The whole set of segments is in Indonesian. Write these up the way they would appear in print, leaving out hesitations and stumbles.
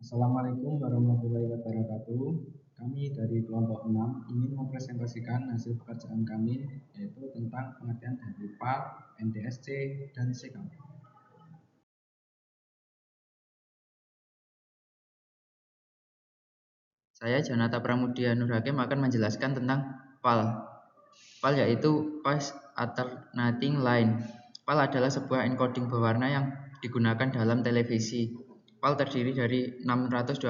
Assalamualaikum warahmatullahi wabarakatuh. Kami dari kelompok 6 ingin mempresentasikan hasil pekerjaan kami, yaitu tentang pengertian dari PAL, NTSC, dan SECAM. Saya Janata Pramudia Nur Hakim akan menjelaskan tentang PAL. PAL yaitu Phase Alternating Line. PAL adalah sebuah encoding berwarna yang digunakan dalam televisi. PAL terdiri dari 625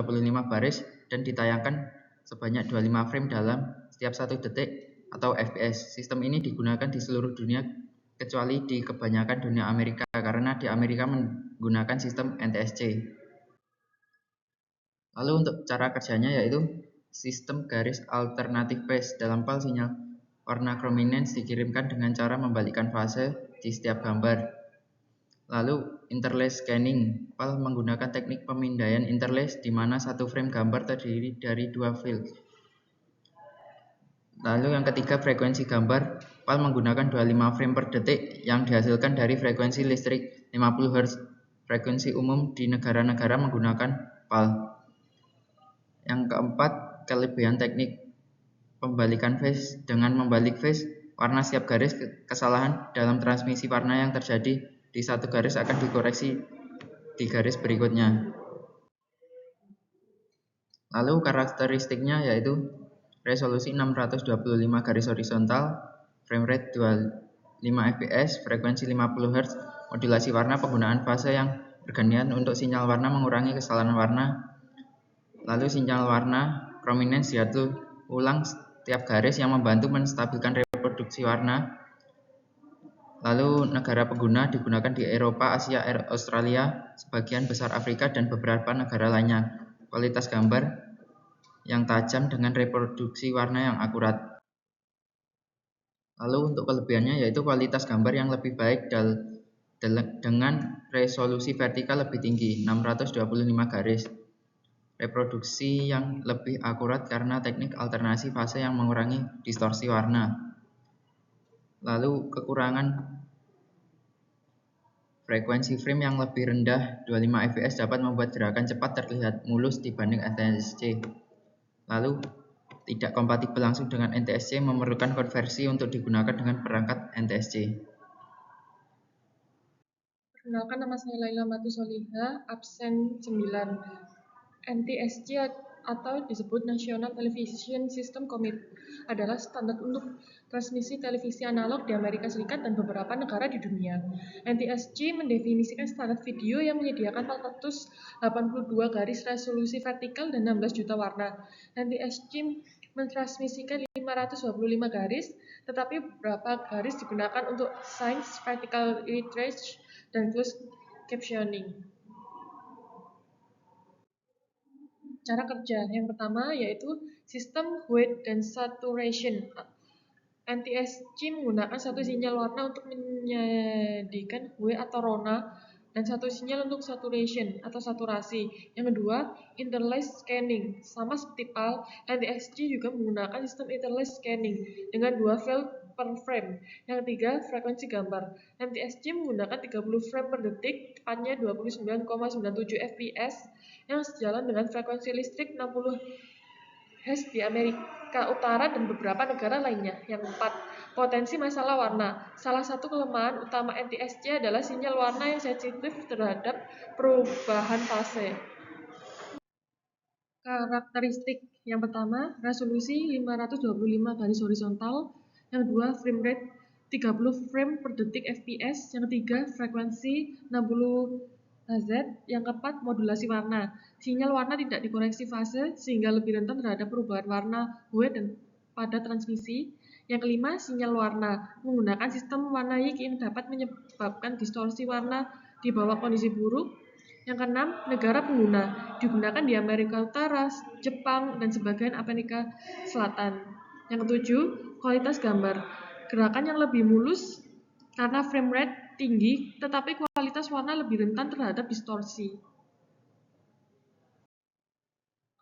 baris dan ditayangkan sebanyak 25 frame dalam setiap 1 detik atau FPS. Sistem ini digunakan di seluruh dunia kecuali di kebanyakan dunia Amerika karena di Amerika menggunakan sistem NTSC. Lalu untuk cara kerjanya yaitu sistem garis alternatif phase. Dalam PAL sinyal warna chrominance dikirimkan dengan cara membalikkan fase di setiap gambar. Lalu interlace scanning. PAL menggunakan teknik pemindaian interlace di mana satu frame gambar terdiri dari dua field. Lalu yang ketiga frekuensi gambar. PAL menggunakan 25 frame per detik yang dihasilkan dari frekuensi listrik 50 Hz. Frekuensi umum di negara-negara menggunakan PAL. Yang keempat, kelebihan teknik pembalikan phase. Dengan membalik phase, warna setiap garis kesalahan dalam transmisi warna yang terjadi di satu garis akan dikoreksi di garis berikutnya. Lalu karakteristiknya yaitu resolusi 625 garis horizontal, frame rate 25 fps, frekuensi 50 Hz, modulasi warna, penggunaan fase yang bergantian untuk sinyal warna mengurangi kesalahan warna. Lalu sinyal warna chrominance diatur ulang setiap garis yang membantu menstabilkan reproduksi warna. Lalu negara pengguna digunakan di Eropa, Asia, Australia, sebagian besar Afrika, dan beberapa negara lainnya. Kualitas gambar yang tajam dengan reproduksi warna yang akurat. Lalu untuk kelebihannya yaitu kualitas gambar yang lebih baik dengan resolusi vertikal lebih tinggi, 625 garis. Reproduksi yang lebih akurat karena teknik alternasi fase yang mengurangi distorsi warna. Lalu kekurangan frekuensi frame yang lebih rendah 25 fps dapat membuat gerakan cepat terlihat mulus dibanding NTSC. Lalu tidak kompatibel langsung dengan NTSC, memerlukan konversi untuk digunakan dengan perangkat NTSC. Perkenalkan, nama saya Laila Matusoliha, absen 9. NTSC atau disebut National Television System Committee adalah standar untuk transmisi televisi analog di Amerika Serikat dan beberapa negara di dunia. NTSC mendefinisikan standar video yang menyediakan 482 garis resolusi vertikal dan 16 juta warna. NTSC mentransmisikan 525 garis, tetapi beberapa garis digunakan untuk science, vertical retrace, dan closed captioning. Cara kerja yang pertama yaitu sistem weight dan saturation. NTSC menggunakan satu sinyal warna untuk menjadikan hue atau rona dan satu sinyal untuk saturation atau saturasi. Yang kedua, interlace scanning. Sama seperti PAL, NTSC juga menggunakan sistem interlace scanning dengan 2 field per frame. Yang ketiga, frekuensi gambar. NTSC menggunakan 30 frame per detik, tepatnya 29,97 fps yang sejalan dengan frekuensi listrik 60 Hz di Amerika Utara dan beberapa negara lainnya. Yang keempat, potensi masalah warna. Salah satu kelemahan utama NTSC adalah sinyal warna yang sensitif terhadap perubahan fase. Karakteristik yang pertama, resolusi 525 garis horizontal. Yang kedua, frame rate 30 frame per detik fps. Yang ketiga, frekuensi 60 Hz. Yang keempat, modulasi warna. Sinyal warna tidak dikoreksi fase sehingga lebih rentan terhadap perubahan warna hue dan pada transmisi. Yang kelima, sinyal warna. Menggunakan sistem warna YIG yang dapat menyebabkan distorsi warna di bawah kondisi buruk. Yang keenam, negara pengguna. Digunakan di Amerika Utara, Jepang, dan sebagian Amerika Selatan. Yang ketujuh, kualitas gambar. Gerakan yang lebih mulus karena frame rate tinggi, tetapi kualitas warna lebih rentan terhadap distorsi.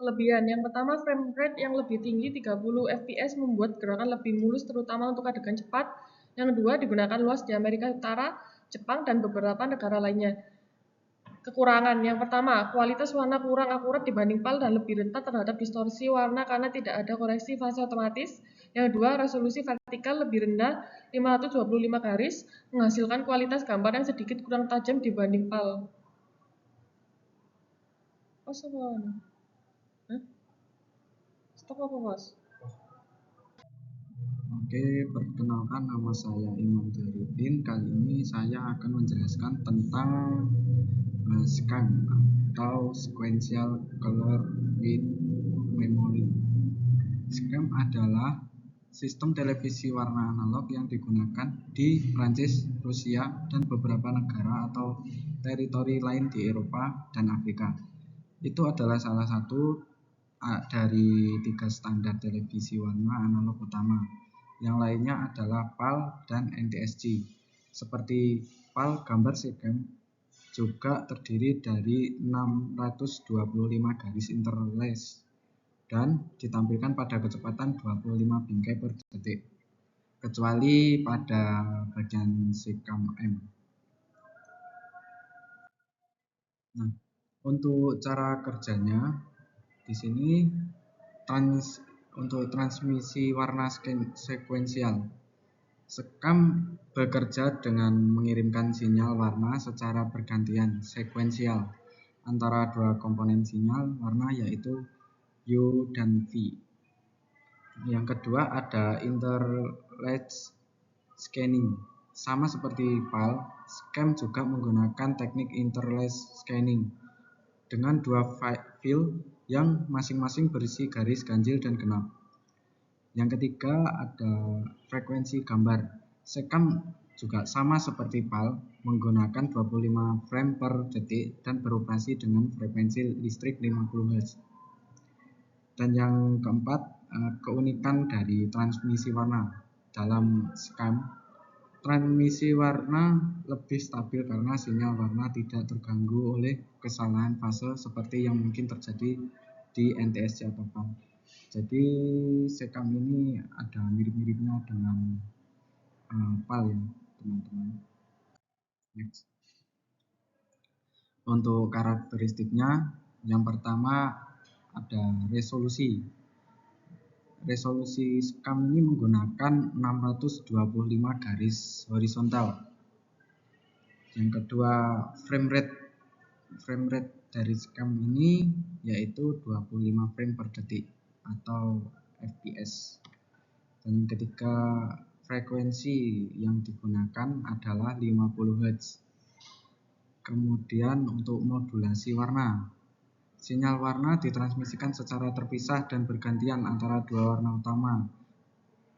Kelebihan yang pertama, frame rate yang lebih tinggi 30 fps membuat gerakan lebih mulus terutama untuk adegan cepat. Yang kedua, digunakan luas di Amerika Utara, Jepang, dan beberapa negara lainnya. Kekurangan yang pertama, kualitas warna kurang akurat dibanding PAL dan lebih rentan terhadap distorsi warna karena tidak ada koreksi fase otomatis. Yang kedua, resolusi vertikal lebih rendah 525 garis menghasilkan kualitas gambar yang sedikit kurang tajam dibanding PAL. Oh, stop. Hah? Stop apa, Bos? Oke, perkenalkan nama saya Imam Darudin. Kali ini saya akan menjelaskan tentang SCAM atau Sequential Color with Memory. SCAM adalah sistem televisi warna analog yang digunakan di Prancis, Rusia, dan beberapa negara atau teritori lain di Eropa dan Afrika. Itu adalah salah satu dari 3 standar televisi warna analog utama. Yang lainnya adalah PAL dan NTSC. Seperti PAL, gambar SCAM juga terdiri dari 625 garis interlace dan ditampilkan pada kecepatan 25 bingkai per detik, kecuali pada bagian SCAM M. Nah, untuk cara kerjanya di sini untuk transmisi warna sekuensial, SCAM bekerja dengan mengirimkan sinyal warna secara bergantian sekuensial antara dua komponen sinyal warna yaitu U dan V. Yang kedua ada interlace scanning. Sama seperti PAL, SCAM juga menggunakan teknik interlace scanning dengan dua fill yang masing-masing berisi garis ganjil dan genap. Yang ketiga ada frekuensi gambar. SCAM juga sama seperti PAL, menggunakan 25 frame per detik dan beroperasi dengan frekuensi listrik 50 Hz. Dan yang keempat, keunikan dari transmisi warna. Dalam SCAM, transmisi warna lebih stabil karena sinyal warna tidak terganggu oleh kesalahan fase seperti yang mungkin terjadi di NTSC atau PAL. Jadi SCAM ini ada mirip-miripnya dengan PAL ya teman-teman. Next. Untuk karakteristiknya, yang pertama ada resolusi. Resolusi SCAM ini menggunakan 625 garis horizontal. Yang kedua, frame rate. Frame rate dari SCAM ini yaitu 25 frame per detik atau FPS. Dan yang ketiga, frekuensi yang digunakan adalah 50 Hz. Kemudian untuk modulasi warna, sinyal warna ditransmisikan secara terpisah dan bergantian antara dua warna utama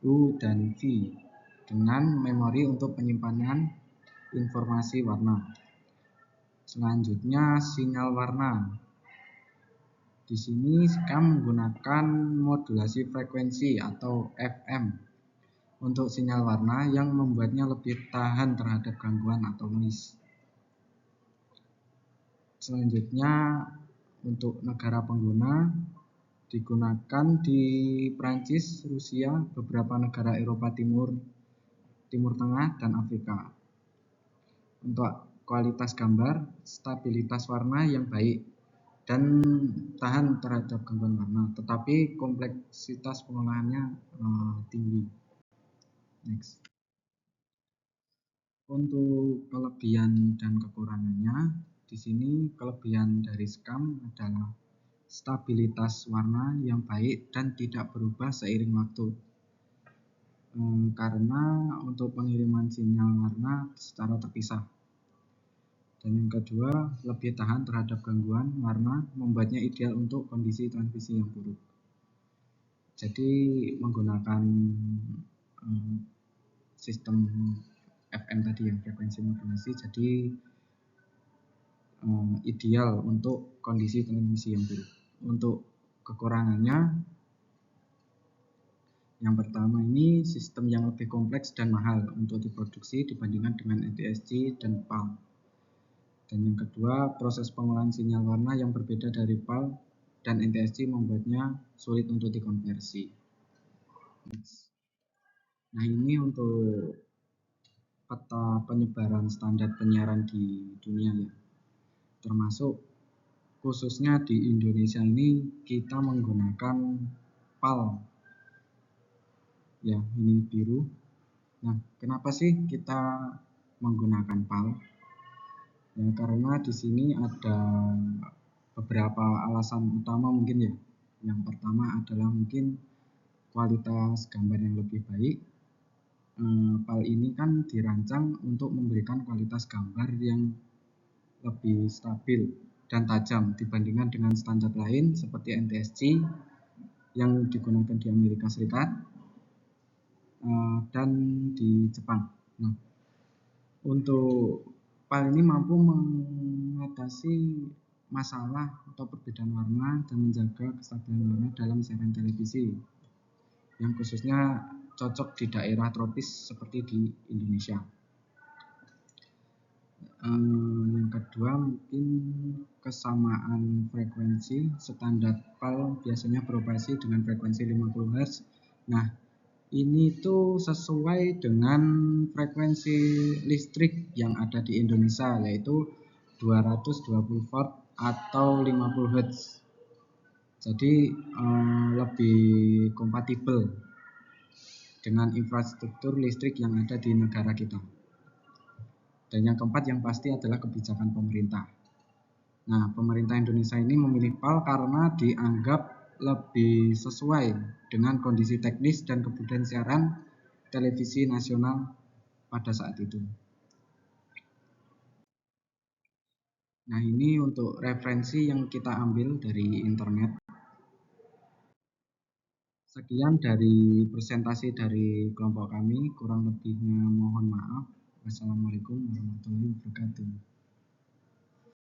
U dan V dengan memori untuk penyimpanan informasi warna. Selanjutnya sinyal warna. Di sini SCAM menggunakan modulasi frekuensi atau FM untuk sinyal warna yang membuatnya lebih tahan terhadap gangguan atau noise. Selanjutnya untuk negara pengguna digunakan di Prancis, Rusia, beberapa negara Eropa Timur Tengah, dan Afrika. Untuk kualitas gambar, stabilitas warna yang baik, dan tahan terhadap gangguan warna, tetapi kompleksitas pengolahannya tinggi. Next. Untuk kelebihan dan kekurangannya, di sini kelebihan dari SCAM adalah stabilitas warna yang baik dan tidak berubah seiring waktu. Karena untuk pengiriman sinyal warna secara terpisah. Dan yang kedua, lebih tahan terhadap gangguan warna, membuatnya ideal untuk kondisi transmisi yang buruk. Jadi menggunakan sistem FM tadi yang frekuensi modulasi, jadi ideal untuk kondisi transmisi yang buruk. Untuk kekurangannya, yang pertama ini sistem yang lebih kompleks dan mahal untuk diproduksi dibandingkan dengan NTSC dan PAL. Dan yang kedua, proses pengolahan sinyal warna yang berbeda dari PAL dan NTSC membuatnya sulit untuk dikonversi. Nah, ini untuk peta penyebaran standar penyiaran di dunia ya. termasuk khususnya di Indonesia ini kita menggunakan PAL. Ya, ini biru. Nah, kenapa sih kita menggunakan PAL? Ya, karena di sini ada beberapa alasan utama mungkin ya. Yang pertama adalah mungkin kualitas gambar yang lebih baik. PAL ini kan dirancang untuk memberikan kualitas gambar yang lebih stabil dan tajam dibandingkan dengan standar lain seperti NTSC yang digunakan di Amerika Serikat dan di Jepang. Nah, untuk PAL ini mampu mengatasi masalah atau perbedaan warna dan menjaga kestabilan warna dalam siaran televisi yang khususnya cocok di daerah tropis seperti di Indonesia. Yang kedua mungkin kesamaan frekuensi. Standar PAL biasanya beroperasi dengan frekuensi 50 Hz. Nah, ini tuh sesuai dengan frekuensi listrik yang ada di Indonesia, yaitu 220 volt atau 50 Hz. Jadi lebih kompatibel dengan infrastruktur listrik yang ada di negara kita. Dan yang keempat yang pasti adalah kebijakan pemerintah. Nah, pemerintah Indonesia ini memilih PAL karena dianggap lebih sesuai dengan kondisi teknis dan kebutuhan siaran televisi nasional pada saat itu. Nah, ini untuk referensi yang kita ambil dari internet. Sekian dari presentasi dari kelompok kami, kurang lebihnya mohon maaf. Wassalamualaikum warahmatullahi wabarakatuh.